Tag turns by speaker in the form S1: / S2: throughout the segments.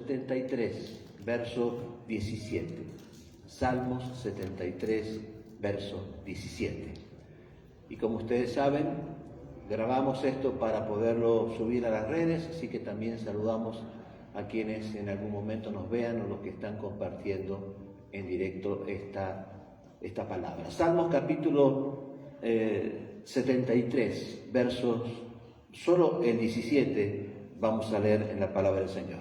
S1: 73, verso 17. Salmos 73, verso 17. Y como ustedes saben, grabamos esto para poderlo subir a las redes, así que también saludamos a quienes en algún momento nos vean o los que están compartiendo en directo esta palabra. Salmos capítulo 73, versos, solo el 17 vamos a leer en la palabra del Señor.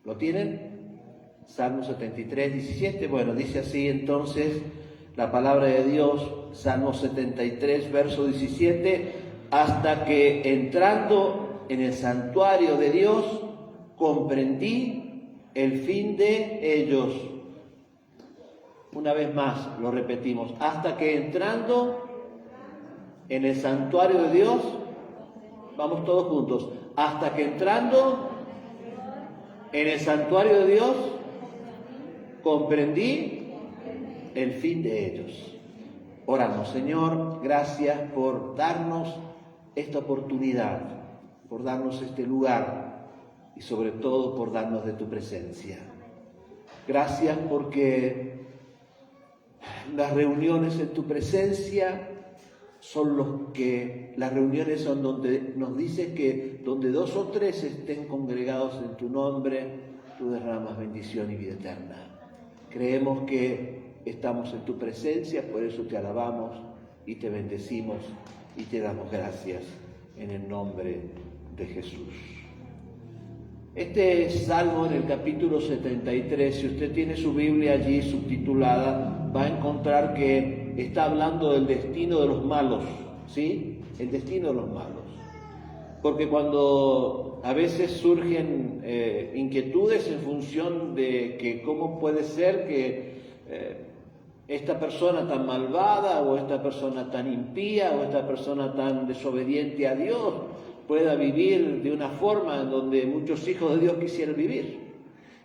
S1: ¿Lo tienen? Salmo 73, 17. Bueno, dice así entonces la palabra de Dios, Salmo 73, verso 17, hasta que entrando en el santuario de Dios, comprendí el fin de ellos. Una vez más lo repetimos, hasta que entrando en el santuario de Dios, vamos todos juntos, hasta que entrando en el santuario de Dios, comprendí el fin de ellos. Oramos, Señor, gracias por darnos esta oportunidad, por darnos este lugar y sobre todo por darnos de tu presencia. Gracias porque las reuniones en tu presencia las reuniones son donde nos dices que donde 2 o 3 estén congregados en tu nombre, tú derramas bendición y vida eterna. Creemos que estamos en tu presencia, por eso te alabamos y te bendecimos y te damos gracias en el nombre de Jesús. Este salmo en el capítulo 73, si usted tiene su Biblia allí subtitulada, va a encontrar que está hablando del destino de los malos, ¿sí? El destino de los malos. Porque cuando a veces surgen inquietudes en función de que cómo puede ser que esta persona tan malvada o esta persona tan impía o esta persona tan desobediente a Dios pueda vivir de una forma en donde muchos hijos de Dios quisieran vivir.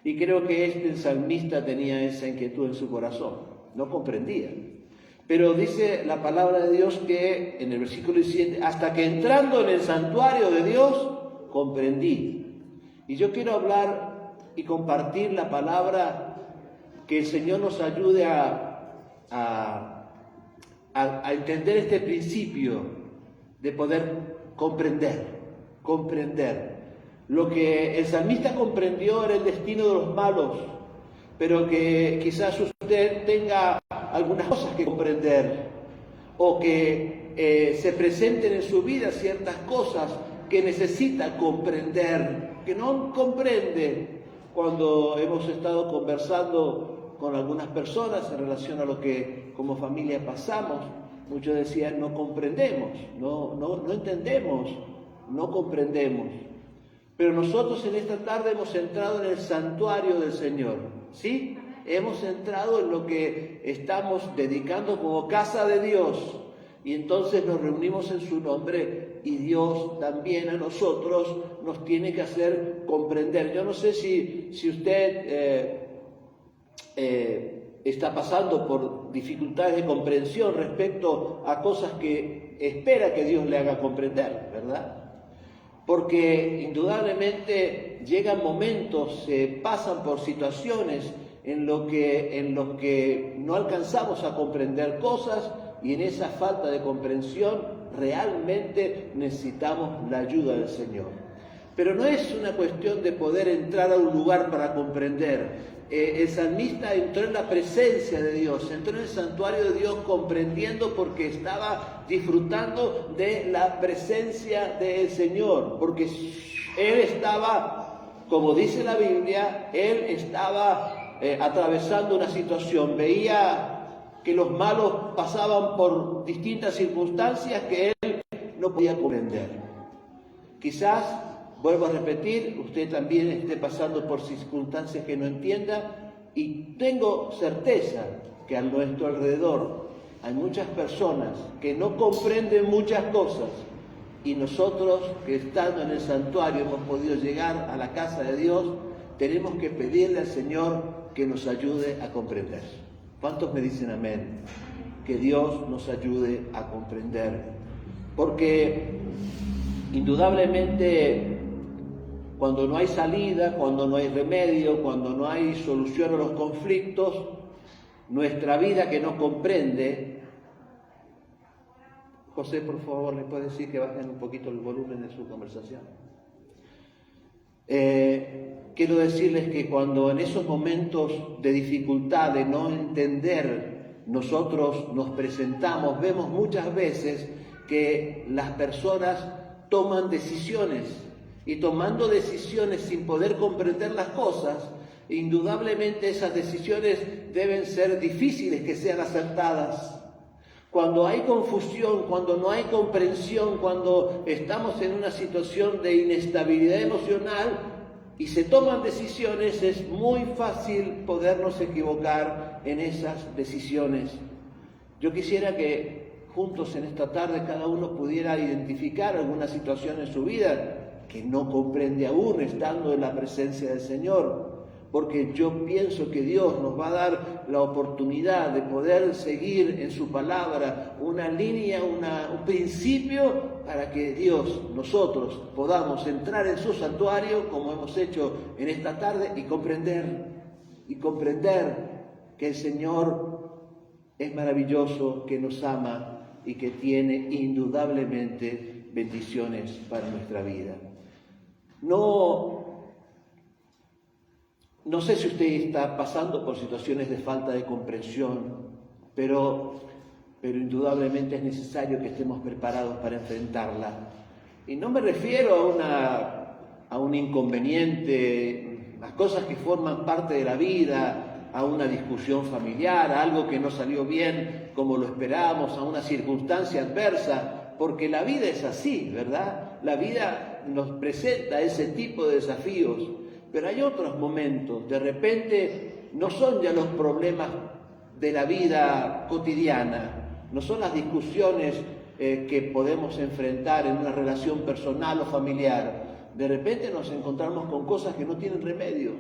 S1: Y creo que el salmista tenía esa inquietud en su corazón, no comprendía. Pero dice la palabra de Dios que en el versículo 17, hasta que entrando en el santuario de Dios, comprendí. Y yo quiero hablar y compartir la palabra, que el Señor nos ayude a entender este principio de poder comprender. Lo que el salmista comprendió era el destino de los malos, pero que quizás usted tenga algunas cosas que comprender o que se presenten en su vida ciertas cosas que necesita comprender, que no comprende. Cuando hemos estado conversando con algunas personas en relación a lo que como familia pasamos, muchos decían no comprendemos, no entendemos, no comprendemos. Pero nosotros en esta tarde hemos entrado en el santuario del Señor, ¿sí? Hemos entrado en lo que estamos dedicando como casa de Dios y entonces nos reunimos en su nombre y Dios también a nosotros nos tiene que hacer comprender. Yo no sé si usted está pasando por dificultades de comprensión respecto a cosas que espera que Dios le haga comprender, ¿verdad? Porque indudablemente llegan momentos, se pasan por situaciones en los que no alcanzamos a comprender cosas y en esa falta de comprensión realmente necesitamos la ayuda del Señor. Pero no es una cuestión de poder entrar a un lugar para comprender. El salmista entró en la presencia de Dios, entró en el santuario de Dios comprendiendo porque estaba disfrutando de la presencia del Señor, porque él estaba, como dice la Biblia, él estaba atravesando una situación, veía que los malos pasaban por distintas circunstancias que él no podía comprender. Quizás, vuelvo a repetir, usted también esté pasando por circunstancias que no entienda y tengo certeza que a nuestro alrededor hay muchas personas que no comprenden muchas cosas y nosotros que estando en el santuario hemos podido llegar a la casa de Dios, tenemos que pedirle al Señor que nos ayude a comprender. ¿Cuántos me dicen amén? Que Dios nos ayude a comprender. Porque indudablemente cuando no hay salida, cuando no hay remedio, cuando no hay solución a los conflictos, nuestra vida que no comprende. José, por favor, ¿le puede decir que bajen un poquito el volumen de su conversación? Quiero decirles que cuando en esos momentos de dificultad, de no entender, nosotros nos presentamos, vemos muchas veces que las personas toman decisiones, y tomando decisiones sin poder comprender las cosas, indudablemente esas decisiones deben ser difíciles que sean acertadas. Cuando hay confusión, cuando no hay comprensión, cuando estamos en una situación de inestabilidad emocional y se toman decisiones, es muy fácil podernos equivocar en esas decisiones. Yo quisiera que juntos en esta tarde cada uno pudiera identificar alguna situación en su vida que no comprende aún estando en la presencia del Señor, porque yo pienso que Dios nos va a dar la oportunidad de poder seguir en su palabra una línea, un principio para que nosotros podamos entrar en su santuario como hemos hecho en esta tarde y comprender que el Señor es maravilloso, que nos ama y que tiene indudablemente bendiciones para nuestra vida. No sé si usted está pasando por situaciones de falta de comprensión, pero indudablemente es necesario que estemos preparados para enfrentarla. Y no me refiero a un inconveniente, a cosas que forman parte de la vida, a una discusión familiar, a algo que no salió bien como lo esperábamos, a una circunstancia adversa, porque la vida es así, ¿verdad? La vida nos presenta ese tipo de desafíos, pero hay otros momentos, de repente no son ya los problemas de la vida cotidiana, no son las discusiones que podemos enfrentar en una relación personal o familiar. De repente nos encontramos con cosas que no tienen remedio,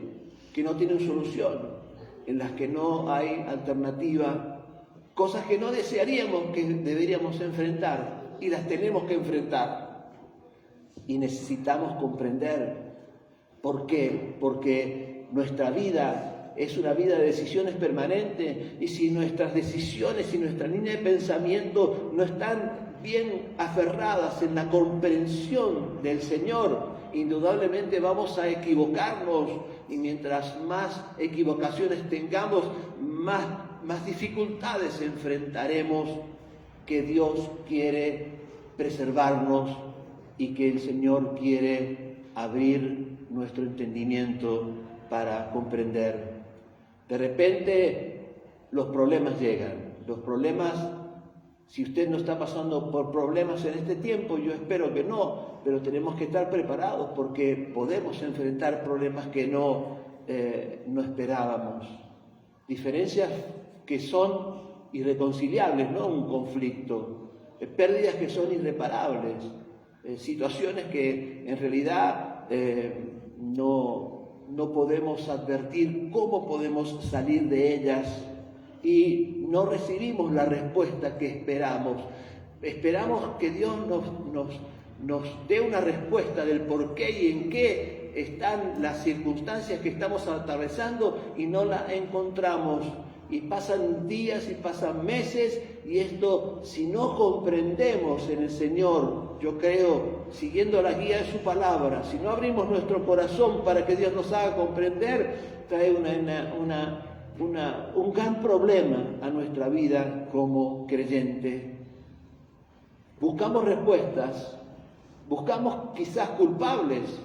S1: que no tienen solución, en las que no hay alternativa, cosas que no desearíamos que deberíamos enfrentar y las tenemos que enfrentar. Y necesitamos comprender. ¿Por qué? Porque nuestra vida es una vida de decisiones permanentes, y si nuestras decisiones y nuestra línea de pensamiento no están bien aferradas en la comprensión del Señor, indudablemente vamos a equivocarnos, y mientras más equivocaciones tengamos, más dificultades enfrentaremos, que Dios quiere preservarnos y que el Señor quiere abrir nuestro entendimiento para comprender. De repente los problemas llegan. Los problemas, si usted no está pasando por problemas en este tiempo, yo espero que no, pero tenemos que estar preparados porque podemos enfrentar problemas que no esperábamos. Diferencias que son irreconciliables, no un conflicto. Pérdidas que son irreparables. Situaciones que en realidad no podemos advertir cómo podemos salir de ellas, y no recibimos la respuesta que esperamos. Esperamos que Dios nos dé una respuesta del por qué y en qué están las circunstancias que estamos atravesando, y no la encontramos. Y pasan días y pasan meses, y esto, si no comprendemos en el Señor, yo creo, siguiendo la guía de su palabra, si no abrimos nuestro corazón para que Dios nos haga comprender, trae un gran problema a nuestra vida como creyente. Buscamos respuestas, buscamos quizás culpables,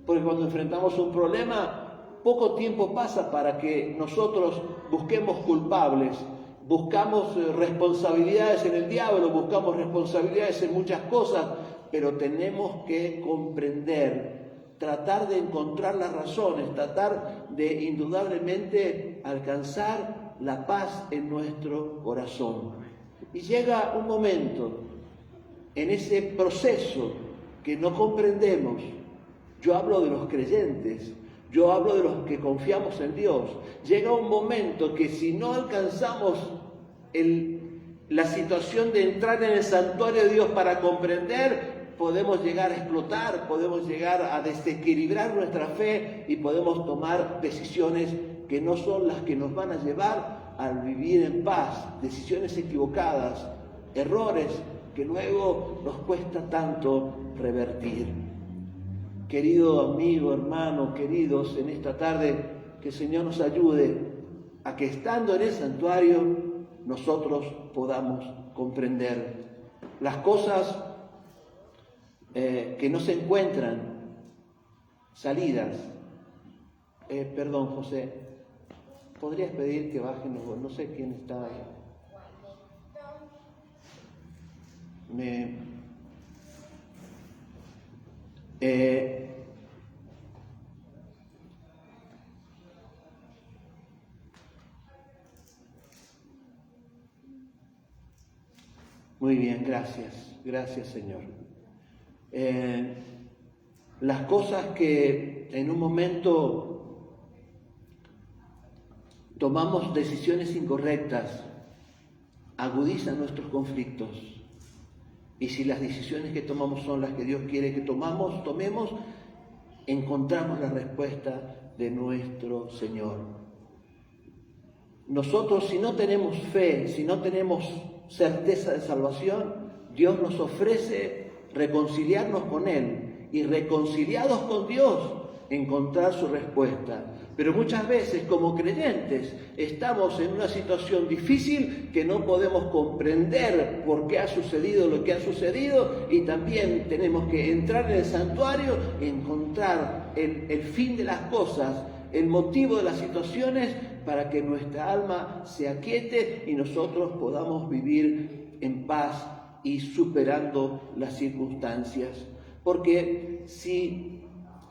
S1: porque cuando enfrentamos un problema, poco tiempo pasa para que nosotros busquemos culpables. Buscamos responsabilidades en el diablo, buscamos responsabilidades en muchas cosas, pero tenemos que comprender, tratar de encontrar las razones, tratar de indudablemente alcanzar la paz en nuestro corazón. Y llega un momento en ese proceso que no comprendemos. Yo hablo de los creyentes, yo hablo de los que confiamos en Dios. Llega un momento que si no alcanzamos la situación de entrar en el santuario de Dios para comprender, podemos llegar a explotar, podemos llegar a desequilibrar nuestra fe y podemos tomar decisiones que no son las que nos van a llevar a vivir en paz, decisiones equivocadas, errores que luego nos cuesta tanto revertir. Querido amigo, hermano, queridos, en esta tarde que el Señor nos ayude a que estando en el santuario nosotros podamos comprender las cosas que no se encuentran salidas. Perdón, José, ¿podrías pedir que bajen los... No sé quién está ahí. Muy bien, gracias Señor. Las cosas que en un momento tomamos decisiones incorrectas agudizan nuestros conflictos. Y si las decisiones que tomamos son las que Dios quiere que tomemos, encontramos la respuesta de nuestro Señor. Nosotros, si no tenemos fe, si no tenemos certeza de salvación, Dios nos ofrece reconciliarnos con Él y reconciliados con Dios encontrar su respuesta. Pero muchas veces como creyentes estamos en una situación difícil que no podemos comprender por qué ha sucedido lo que ha sucedido, y también tenemos que entrar en el santuario y encontrar el fin de las cosas, el motivo de las situaciones, para que nuestra alma se aquiete y nosotros podamos vivir en paz y superando las circunstancias. Porque si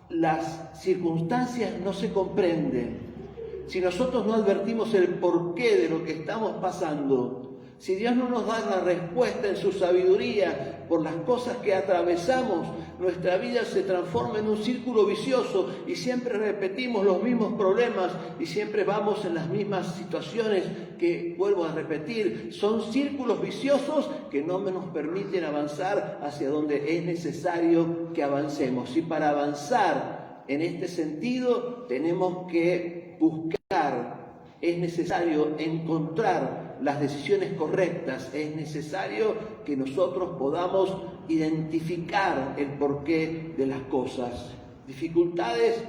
S1: las circunstancias no se comprenden, si nosotros no advertimos el porqué de lo que estamos pasando, si Dios no nos da la respuesta en su sabiduría por las cosas que atravesamos, nuestra vida se transforma en un círculo vicioso y siempre repetimos los mismos problemas y siempre vamos en las mismas situaciones que, vuelvo a repetir, son círculos viciosos que no nos permiten avanzar hacia donde es necesario que avancemos. Y para avanzar en este sentido tenemos que buscar, es necesario encontrar las decisiones correctas, es necesario que nosotros podamos identificar el porqué de las cosas. Dificultades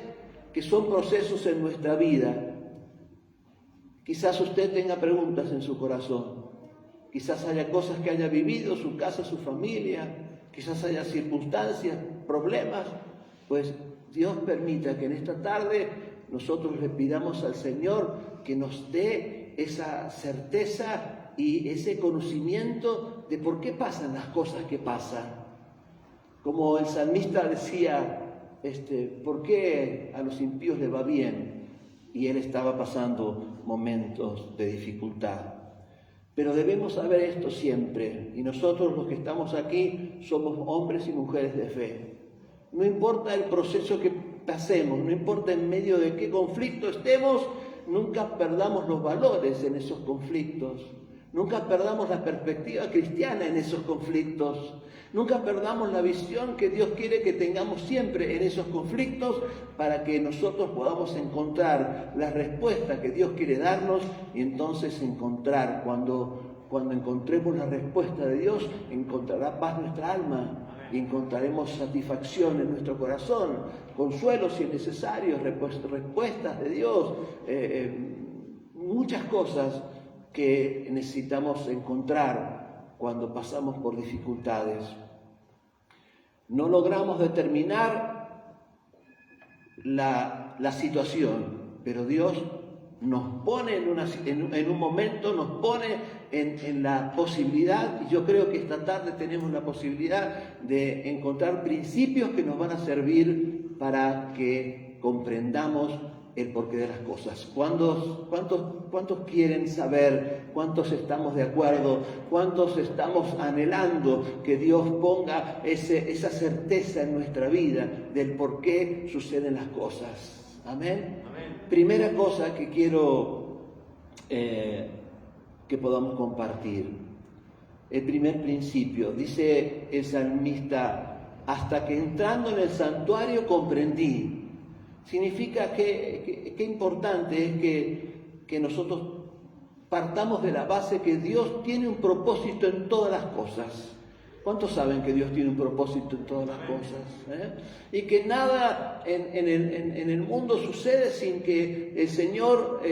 S1: que son procesos en nuestra vida. Quizás usted tenga preguntas en su corazón, quizás haya cosas que haya vivido, su casa, su familia, quizás haya circunstancias, problemas. Pues Dios permita que en esta tarde nosotros le pidamos al Señor que nos dé esa certeza y ese conocimiento de por qué pasan las cosas que pasan. Como el salmista decía, ¿por qué a los impíos les va bien? Y él estaba pasando momentos de dificultad. Pero debemos saber esto siempre, y nosotros los que estamos aquí somos hombres y mujeres de fe. No importa el proceso que pasemos, no importa en medio de qué conflicto estemos, nunca perdamos los valores en esos conflictos, nunca perdamos la perspectiva cristiana en esos conflictos, nunca perdamos la visión que Dios quiere que tengamos siempre en esos conflictos, para que nosotros podamos encontrar la respuesta que Dios quiere darnos, y entonces encontrar, cuando encontremos la respuesta de Dios, encontrará paz nuestra alma. Y encontraremos satisfacción en nuestro corazón, consuelo si es necesario, respuestas de Dios, muchas cosas que necesitamos encontrar cuando pasamos por dificultades. No logramos determinar la situación, pero Dios nos pone en un momento, nos pone en la posibilidad, y yo creo que esta tarde tenemos la posibilidad de encontrar principios que nos van a servir para que comprendamos el porqué de las cosas. ¿Cuántos quieren saber? ¿Cuántos estamos de acuerdo? ¿Cuántos estamos anhelando que Dios ponga esa certeza en nuestra vida del por qué suceden las cosas? Amén. Primera cosa que quiero que podamos compartir. El primer principio, dice el salmista, hasta que entrando en el santuario comprendí. Significa que importante es que nosotros partamos de la base que Dios tiene un propósito en todas las cosas. ¿Cuántos saben que Dios tiene un propósito en todas las cosas? Y que nada en el mundo sucede sin que el Señor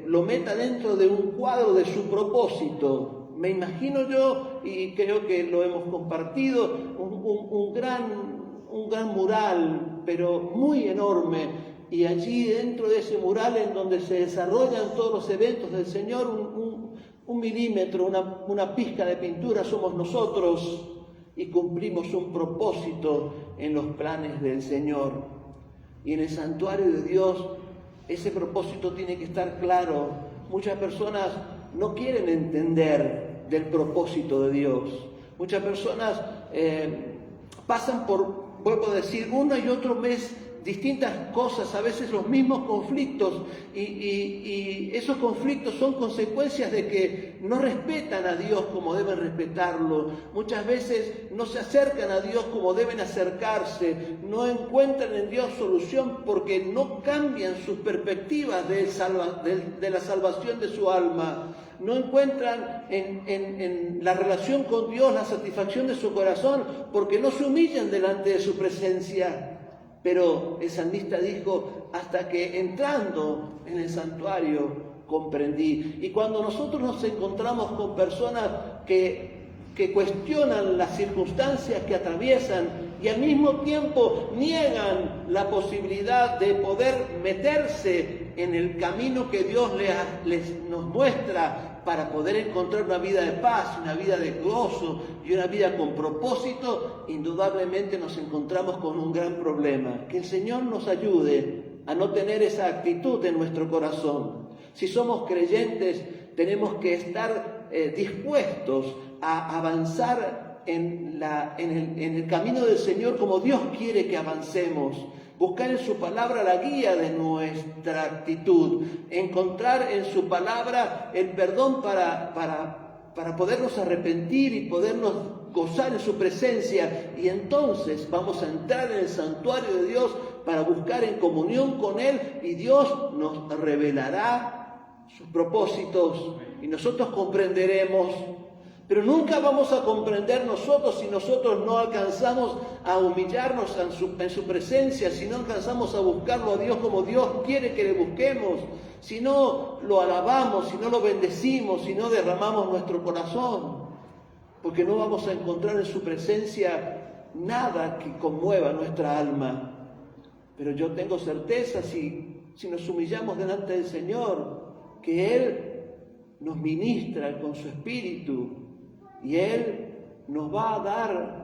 S1: lo meta dentro de un cuadro de su propósito. Me imagino yo, y creo que lo hemos compartido, un gran mural, pero muy enorme. Y allí dentro de ese mural en donde se desarrollan todos los eventos del Señor, un milímetro, una pizca de pintura somos nosotros. Y cumplimos un propósito en los planes del Señor. Y en el santuario de Dios, ese propósito tiene que estar claro. Muchas personas no quieren entender del propósito de Dios. Muchas personas pasan por, vuelvo a decir, uno y otro mes distintas cosas, a veces los mismos conflictos, y esos conflictos son consecuencias de que no respetan a Dios como deben respetarlo. Muchas veces no se acercan a Dios como deben acercarse, no encuentran en Dios solución porque no cambian sus perspectivas de la salvación de su alma. No encuentran en la relación con Dios la satisfacción de su corazón porque no se humillan delante de su presencia. Pero el salmista dijo, hasta que entrando en el santuario comprendí. Y cuando nosotros nos encontramos con personas que cuestionan las circunstancias que atraviesan y al mismo tiempo niegan la posibilidad de poder meterse en el camino que Dios nos muestra para poder encontrar una vida de paz, una vida de gozo y una vida con propósito, indudablemente nos encontramos con un gran problema. Que el Señor nos ayude a no tener esa actitud en nuestro corazón. Si somos creyentes, tenemos que estar dispuestos a avanzar en el camino del Señor como Dios quiere que avancemos. Buscar en su palabra la guía de nuestra actitud, encontrar en su palabra el perdón para podernos arrepentir y podernos gozar en su presencia, y entonces vamos a entrar en el santuario de Dios para buscar en comunión con Él, y Dios nos revelará sus propósitos y nosotros comprenderemos. Pero nunca vamos a comprender nosotros si nosotros no alcanzamos a humillarnos en su presencia, si no alcanzamos a buscarlo a Dios como Dios quiere que le busquemos, si no lo alabamos, si no lo bendecimos, si no derramamos nuestro corazón, porque no vamos a encontrar en su presencia nada que conmueva nuestra alma. Pero yo tengo certeza, si nos humillamos delante del Señor, que Él nos ministra con su Espíritu, y Él nos va a dar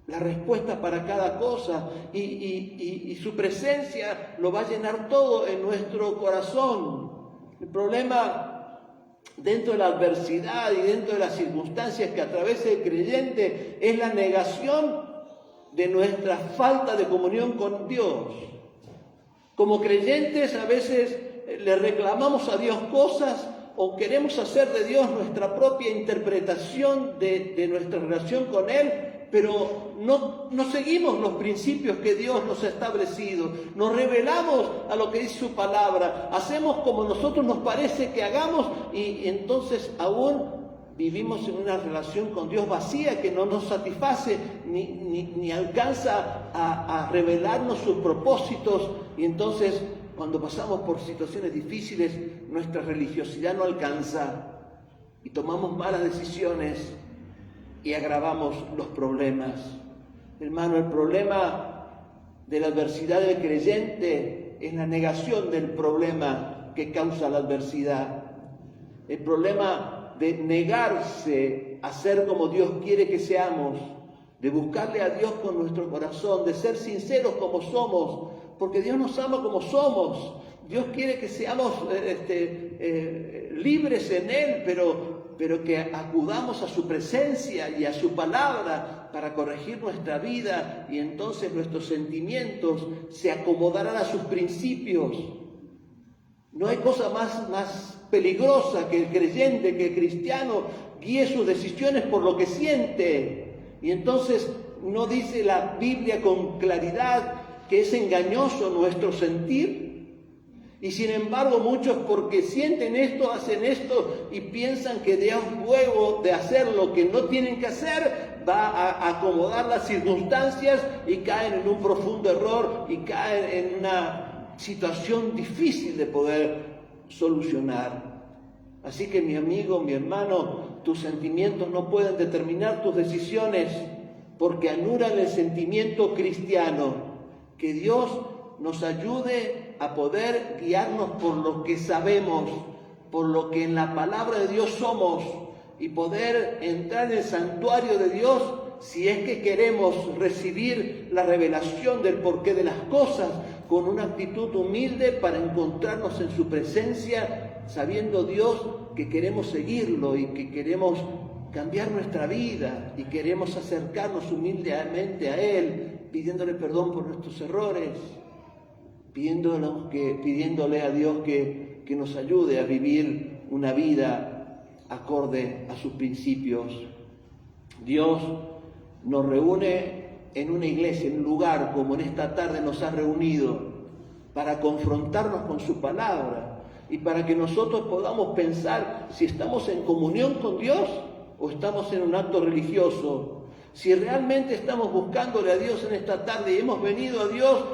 S1: la respuesta para cada cosa, y su presencia lo va a llenar todo en nuestro corazón. El problema dentro de la adversidad y dentro de las circunstancias que atraviesa el creyente es la negación de nuestra falta de comunión con Dios. Como creyentes a veces le reclamamos a Dios cosas, o queremos hacer de Dios nuestra propia interpretación de nuestra relación con Él, pero no seguimos los principios que Dios nos ha establecido. Nos rebelamos a lo que dice su palabra, hacemos como nosotros nos parece que hagamos, y entonces aún vivimos en una relación con Dios vacía que no nos satisface ni alcanza a revelarnos sus propósitos, y entonces cuando pasamos por situaciones difíciles, nuestra religiosidad no alcanza y tomamos malas decisiones y agravamos los problemas. Hermano, el problema de la adversidad del creyente es la negación del problema que causa la adversidad. El problema de negarse a ser como Dios quiere que seamos, de buscarle a Dios con nuestro corazón, de ser sinceros como somos, porque Dios nos ama como somos. Dios quiere que seamos libres en Él, pero que acudamos a su presencia y a su palabra para corregir nuestra vida, y entonces nuestros sentimientos se acomodarán a sus principios. No hay cosa más peligrosa que el creyente, que el cristiano guíe sus decisiones por lo que siente, y entonces ¿No dice la Biblia con claridad que es engañoso nuestro sentir? Y sin embargo muchos, porque sienten esto, hacen esto y piensan que Dios, luego de hacer lo que no tienen que hacer, va a acomodar las circunstancias y caen en un profundo error y caen en una situación difícil de poder solucionar. Así que mi amigo, mi hermano, tus sentimientos no pueden determinar tus decisiones, porque anulan el sentimiento cristiano. Que Dios nos ayude a poder guiarnos por lo que sabemos, por lo que en la palabra de Dios somos, y poder entrar en el santuario de Dios si es que queremos recibir la revelación del porqué de las cosas, con una actitud humilde para encontrarnos en su presencia, sabiendo Dios que queremos seguirlo y que queremos cambiar nuestra vida y queremos acercarnos humildemente a Él, pidiéndole perdón por nuestros errores, pidiéndole a Dios que nos ayude a vivir una vida acorde a sus principios. Dios nos reúne en una iglesia, en un lugar como en esta tarde nos ha reunido, para confrontarnos con su palabra y para que nosotros podamos pensar si estamos en comunión con Dios o estamos en un acto religioso. Si realmente estamos buscándole a Dios en esta tarde y hemos venido a Dios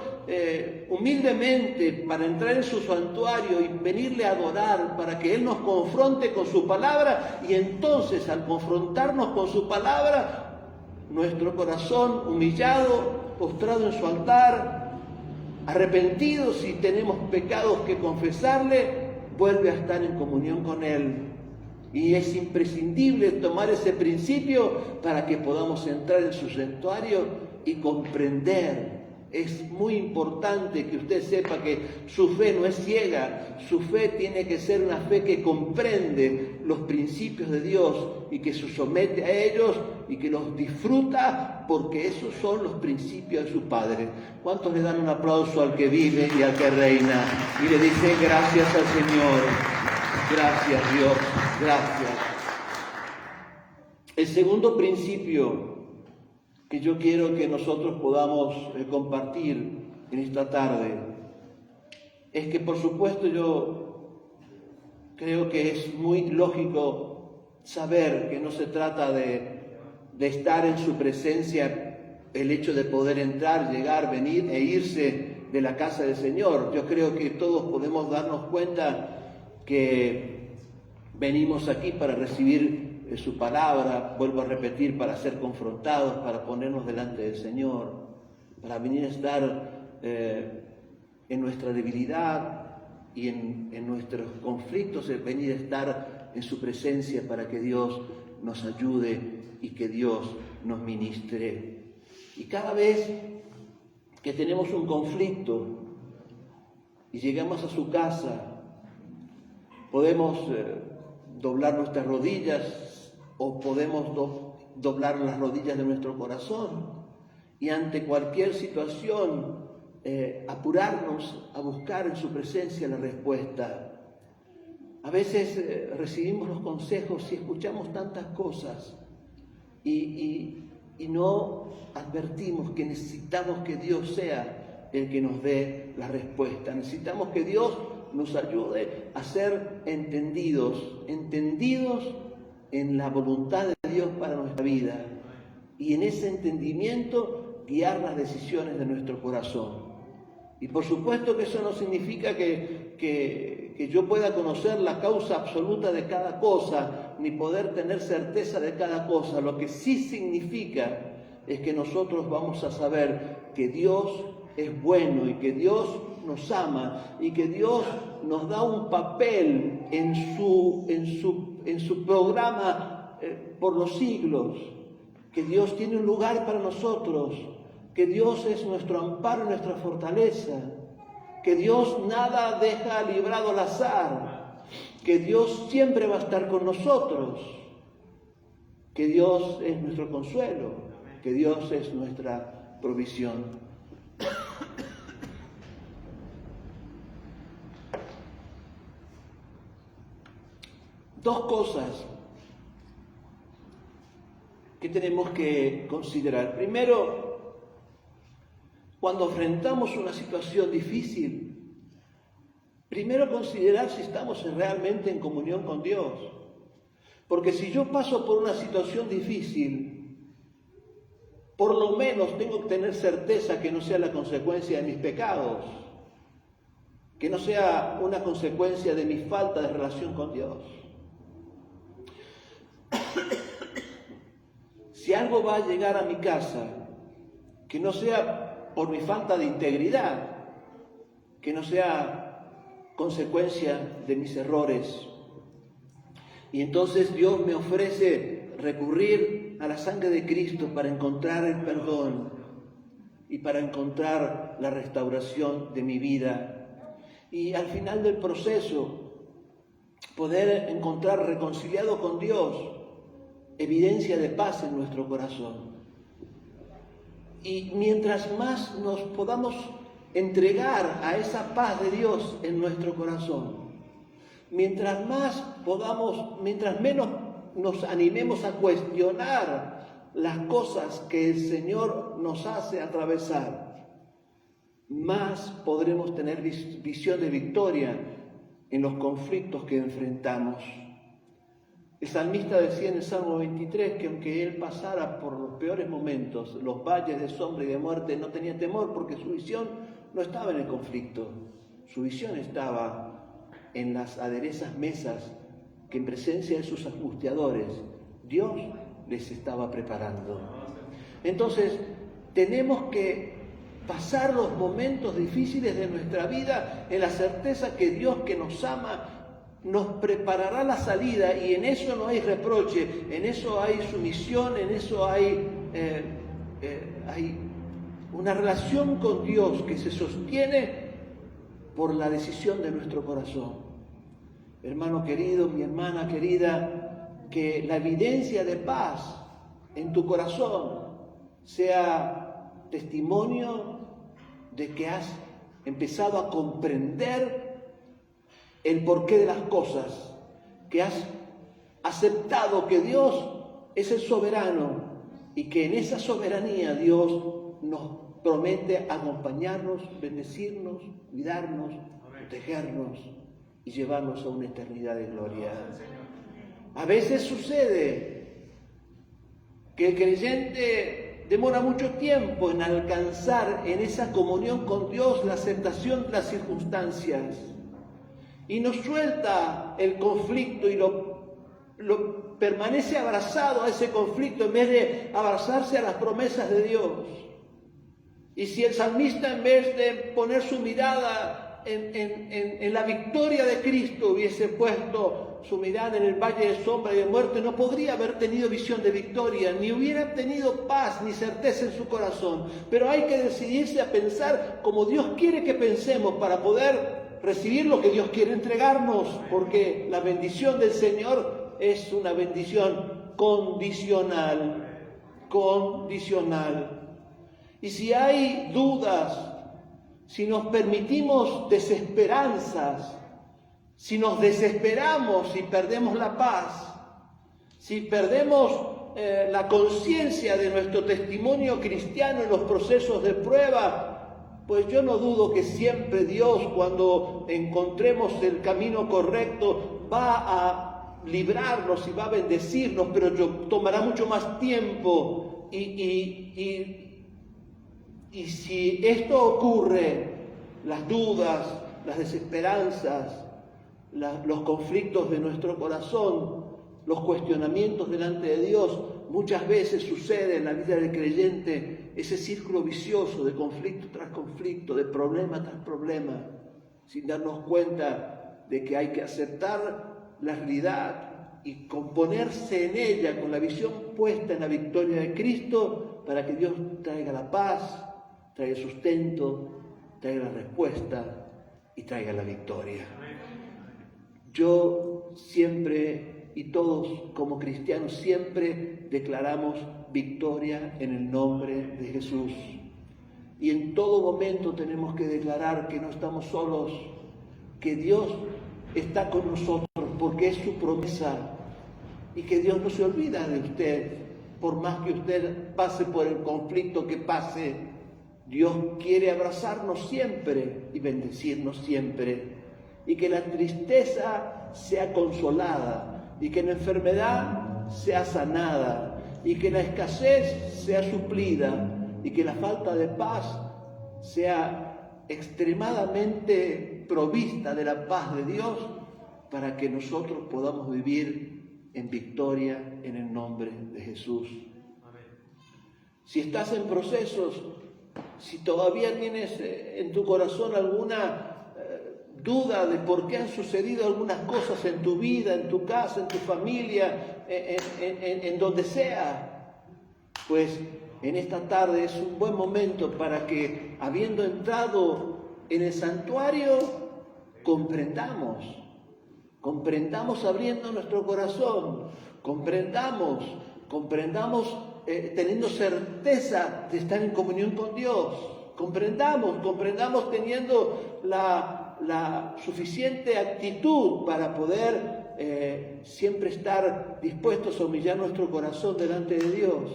S1: humildemente para entrar en su santuario y venirle a adorar, para que Él nos confronte con su palabra, y entonces al confrontarnos con su palabra, nuestro corazón humillado, postrado en su altar, arrepentido si tenemos pecados que confesarle, vuelve a estar en comunión con Él. Y es imprescindible tomar ese principio para que podamos entrar en su santuario y comprender. Es muy importante que usted sepa que su fe no es ciega, su fe tiene que ser una fe que comprende los principios de Dios y que se somete a ellos y que los disfruta, porque esos son los principios de su Padre. ¿Cuántos le dan un aplauso al que vive y al que reina y le dicen gracias al Señor? Gracias Dios, gracias. El segundo principio que yo quiero que nosotros podamos compartir en esta tarde es que, por supuesto, yo creo que es muy lógico saber que no se trata de estar en su presencia, el hecho de poder entrar, llegar, venir e irse de la casa del Señor. Yo creo que todos podemos darnos cuenta que venimos aquí para recibir su palabra, vuelvo a repetir, para ser confrontados, para ponernos delante del Señor, para venir a estar en nuestra debilidad y en nuestros conflictos, venir a estar en su presencia para que Dios nos ayude y que Dios nos ministre. Y cada vez que tenemos un conflicto y llegamos a su casa, podemos doblar nuestras rodillas o podemos doblar las rodillas de nuestro corazón y ante cualquier situación apurarnos a buscar en su presencia la respuesta. A veces recibimos los consejos y escuchamos tantas cosas y no advertimos que necesitamos que Dios sea el que nos dé la respuesta. Necesitamos que Dios nos ayude a ser entendidos en la voluntad de Dios para nuestra vida, y en ese entendimiento guiar las decisiones de nuestro corazón. Y por supuesto que eso no significa que yo pueda conocer la causa absoluta de cada cosa, ni poder tener certeza de cada cosa. Lo que sí significa es que nosotros vamos a saber que Dios es bueno y que Dios nos ama y que Dios nos da un papel en su programa por los siglos, que Dios tiene un lugar para nosotros, que Dios es nuestro amparo y nuestra fortaleza, que Dios nada deja librado al azar, que Dios siempre va a estar con nosotros, que Dios es nuestro consuelo, que Dios es nuestra provisión. Dos cosas que tenemos que considerar. Primero, cuando enfrentamos una situación difícil, primero considerar si estamos realmente en comunión con Dios. Porque si yo paso por una situación difícil, por lo menos tengo que tener certeza que no sea la consecuencia de mis pecados, que no sea una consecuencia de mi falta de relación con Dios. Si algo va a llegar a mi casa, que no sea por mi falta de integridad, que no sea consecuencia de mis errores. Y entonces Dios me ofrece recurrir a la sangre de Cristo para encontrar el perdón y para encontrar la restauración de mi vida. Y al final del proceso, poder encontrar reconciliado con Dios evidencia de paz en nuestro corazón. Y mientras más nos podamos entregar a esa paz de Dios en nuestro corazón, mientras menos nos animemos a cuestionar las cosas que el Señor nos hace atravesar, más podremos tener visión de victoria en los conflictos que enfrentamos. El salmista decía en el Salmo 23 que aunque él pasara por los peores momentos, los valles de sombra y de muerte, no tenía temor porque su visión no estaba en el conflicto. Su visión estaba en las aderezas mesas que en presencia de sus angustiadores Dios les estaba preparando. Entonces, tenemos que pasar los momentos difíciles de nuestra vida en la certeza que Dios, que nos ama, nos preparará la salida, y en eso no hay reproche, en eso hay sumisión, en eso hay una relación con Dios que se sostiene por la decisión de nuestro corazón. Hermano querido, mi hermana querida, que la evidencia de paz en tu corazón sea testimonio de que has empezado a comprender el porqué de las cosas, que has aceptado que Dios es el soberano y que en esa soberanía Dios nos promete acompañarnos, bendecirnos, cuidarnos, protegernos y llevarnos a una eternidad de gloria. A veces sucede que el creyente demora mucho tiempo en alcanzar en esa comunión con Dios la aceptación de las circunstancias. Y nos suelta el conflicto y lo permanece abrazado a ese conflicto en vez de abrazarse a las promesas de Dios. Y si el salmista, en vez de poner su mirada en la victoria de Cristo, hubiese puesto su mirada en el valle de sombra y de muerte, no podría haber tenido visión de victoria, ni hubiera tenido paz ni certeza en su corazón. Pero hay que decidirse a pensar como Dios quiere que pensemos para poder recibir lo que Dios quiere entregarnos, porque la bendición del Señor es una bendición condicional. Y si hay dudas, si nos permitimos desesperanzas, si nos desesperamos y perdemos la paz, si perdemos la conciencia de nuestro testimonio cristiano en los procesos de prueba, pues yo no dudo que siempre Dios, cuando encontremos el camino correcto, va a librarnos y va a bendecirnos, pero tomará mucho más tiempo. Y si esto ocurre, las dudas, las desesperanzas, los conflictos de nuestro corazón, los cuestionamientos delante de Dios, muchas veces sucede en la vida del creyente ese círculo vicioso de conflicto tras conflicto, de problema tras problema, sin darnos cuenta de que hay que aceptar la realidad y componerse en ella con la visión puesta en la victoria de Cristo para que Dios traiga la paz, traiga el sustento, traiga la respuesta y traiga la victoria. Yo siempre, y todos como cristianos, siempre declaramos victoria en el nombre de Jesús. Y en todo momento tenemos que declarar que no estamos solos, que Dios está con nosotros porque es su promesa y que Dios no se olvida de usted por más que usted pase por el conflicto que pase, Dios quiere abrazarnos siempre y bendecirnos siempre. Y que la tristeza sea consolada, y que la enfermedad sea sanada, y que la escasez sea suplida, y que la falta de paz sea extremadamente provista de la paz de Dios, para que nosotros podamos vivir en victoria en el nombre de Jesús. Amén. Si estás en procesos, si todavía tienes en tu corazón alguna duda de por qué han sucedido algunas cosas en tu vida, en tu casa, en tu familia, en donde sea, pues en esta tarde es un buen momento para que, habiendo entrado en el santuario, comprendamos abriendo nuestro corazón, comprendamos teniendo certeza de estar en comunión con Dios, comprendamos teniendo la suficiente actitud para poder siempre estar dispuestos a humillar nuestro corazón delante de Dios.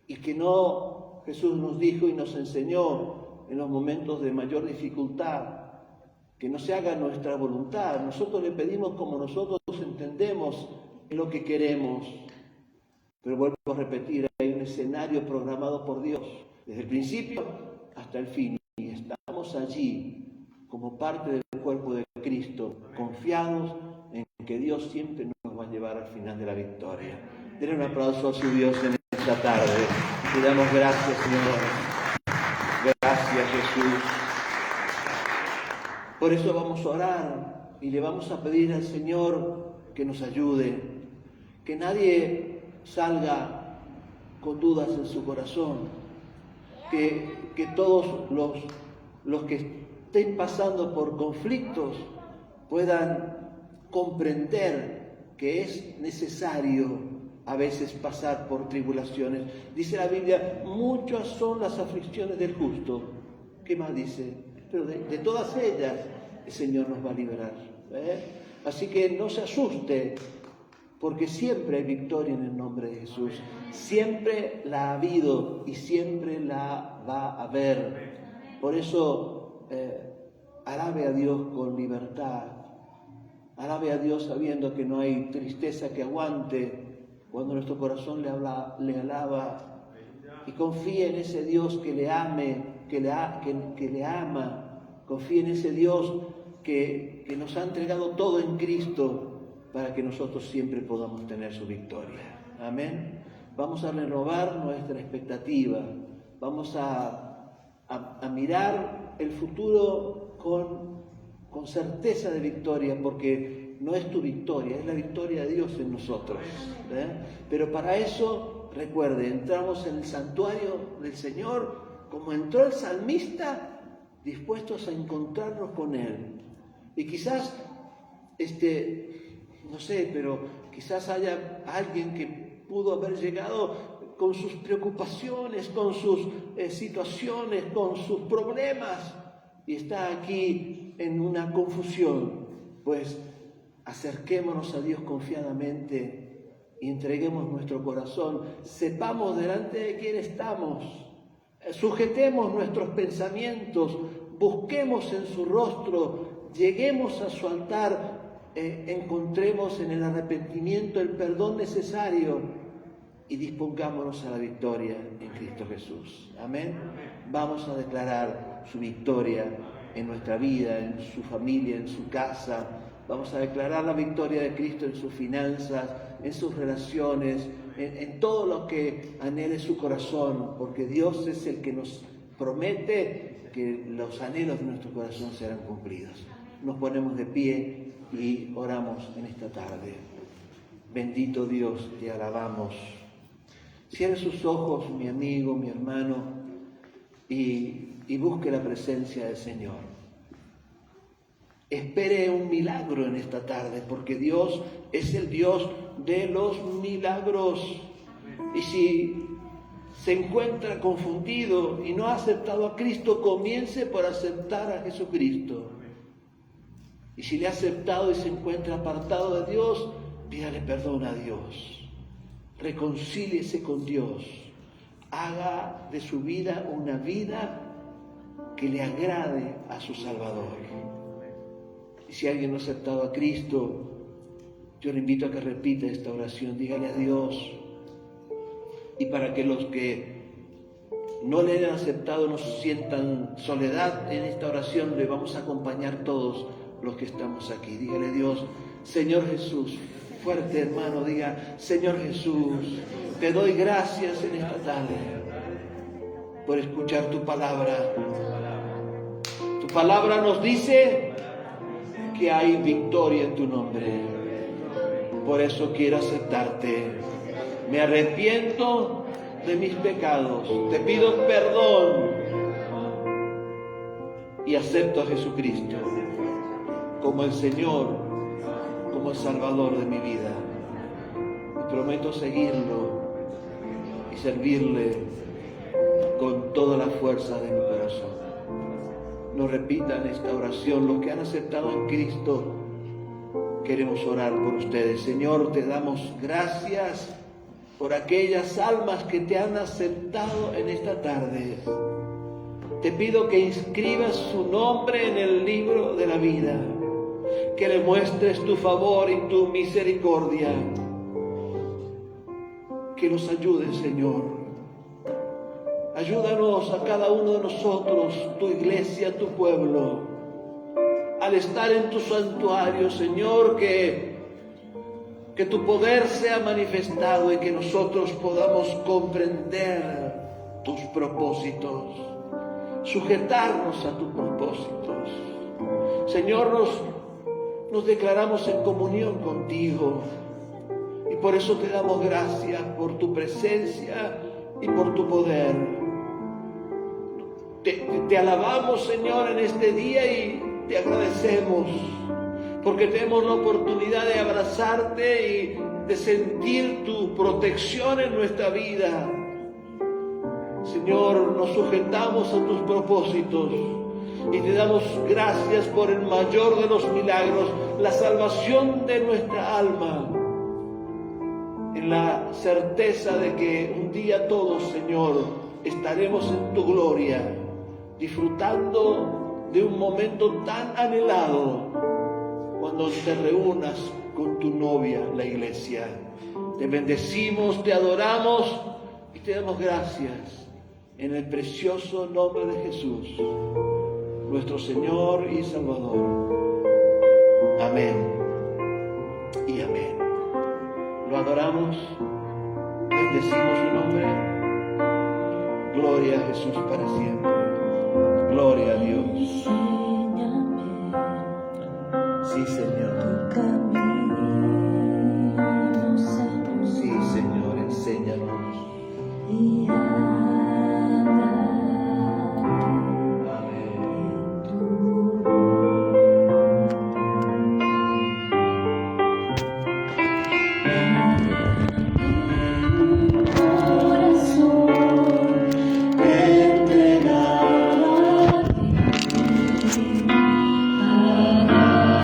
S1: Y que no, Jesús nos dijo y nos enseñó en los momentos de mayor dificultad, que no se haga nuestra voluntad. Nosotros le pedimos como nosotros entendemos lo que queremos. Pero vuelvo a repetir, hay un escenario programado por Dios desde el principio hasta el fin. Y estamos allí como parte del cuerpo de Cristo, confiados en que Dios siempre nos va a llevar al final de la victoria. Denle un aplauso a su Dios en esta tarde. Le damos gracias, Señor. Gracias, Jesús. Por eso vamos a orar y le vamos a pedir al Señor que nos ayude, que nadie salga con dudas en su corazón, que todos los que estén pasando por conflictos puedan comprender que es necesario a veces pasar por tribulaciones. Dice la Biblia, muchas son las aflicciones del justo. ¿Qué más dice? Pero de todas ellas el Señor nos va a liberar. Así que no se asuste, porque siempre hay victoria en el nombre de Jesús. Siempre la ha habido y siempre la va a haber. Por eso, alabe a Dios con libertad. Alabe a Dios sabiendo que no hay tristeza que aguante cuando nuestro corazón le alaba. Y confíe en ese Dios que le ame, que le ama. Confíe en ese Dios que nos ha entregado todo en Cristo para que nosotros siempre podamos tener su victoria. Amén. Vamos a renovar nuestra expectativa. Vamos a mirar el futuro con certeza de victoria, porque no es tu victoria, es la victoria de Dios en nosotros. Pero para eso, recuerde, entramos en el santuario del Señor como entró el salmista, dispuestos a encontrarnos con Él. Y quizás, no sé, pero quizás haya alguien que pudo haber llegado con sus preocupaciones, con sus situaciones, con sus problemas, y está aquí en una confusión. Pues acerquémonos a Dios confiadamente y entreguemos nuestro corazón. Sepamos delante de quién estamos. Sujetemos nuestros pensamientos, busquemos en su rostro, lleguemos a su altar, encontremos en el arrepentimiento el perdón necesario y dispongámonos a la victoria en Cristo Jesús. Amén. Vamos a declarar su victoria en nuestra vida, en su familia, en su casa. Vamos a declarar la victoria de Cristo en sus finanzas, en sus relaciones, en todo lo que anhele su corazón, porque Dios es el que nos promete que los anhelos de nuestro corazón serán cumplidos. Nos ponemos de pie y oramos en esta tarde. Bendito Dios, te alabamos. Cierre sus ojos, mi amigo, mi hermano, y busque la presencia del Señor. Espere un milagro en esta tarde, porque Dios es el Dios de los milagros. Y si se encuentra confundido y no ha aceptado a Cristo, comience por aceptar a Jesucristo. Y si le ha aceptado y se encuentra apartado de Dios, pídale perdón a Dios. reconcíliese con Dios, haga de su vida una vida que le agrade a su Salvador. Y si alguien no ha aceptado a Cristo, yo le invito a que repita esta oración, dígale a Dios. Y para que los que no le hayan aceptado no sientan soledad en esta oración, le vamos a acompañar todos los que estamos aquí. Dígale a Dios, Señor Jesús, fuerte hermano, diga, Señor Jesús, te doy gracias en esta tarde por escuchar tu palabra. Tu palabra nos dice que hay victoria en tu nombre. Por eso quiero aceptarte. Me arrepiento de mis pecados. Te pido perdón y acepto a Jesucristo como el Señor, como el Salvador de mi vida. Y prometo seguirlo y servirle con toda la fuerza de mi corazón. No repitan esta oración. Los que han aceptado a Cristo, queremos orar por ustedes. Señor, te damos gracias por aquellas almas que te han aceptado en esta tarde. Te pido que inscribas su nombre en el libro de la vida, que le muestres tu favor y tu misericordia, que nos ayudes, Señor. Ayúdanos a cada uno de nosotros, tu iglesia, tu pueblo, al estar en tu santuario, Señor, que tu poder sea manifestado y que nosotros podamos comprender tus propósitos, sujetarnos a tus propósitos. Señor, nos declaramos en comunión contigo y por eso te damos gracias por tu presencia y por tu poder. Te alabamos, Señor, en este día y te agradecemos porque tenemos la oportunidad de abrazarte y de sentir tu protección en nuestra vida. Señor, nos sujetamos a tus propósitos y te damos gracias por el mayor de los milagros, la salvación de nuestra alma, en la certeza de que un día todos, Señor, estaremos en tu gloria, disfrutando de un momento tan anhelado cuando te reúnas con tu novia, la iglesia. Te bendecimos, te adoramos y te damos gracias en el precioso nombre de Jesús, nuestro Señor y Salvador. Amén y amén. Lo adoramos, bendecimos su nombre. Gloria a Jesús para siempre. Gloria a Dios. Sí, Señor.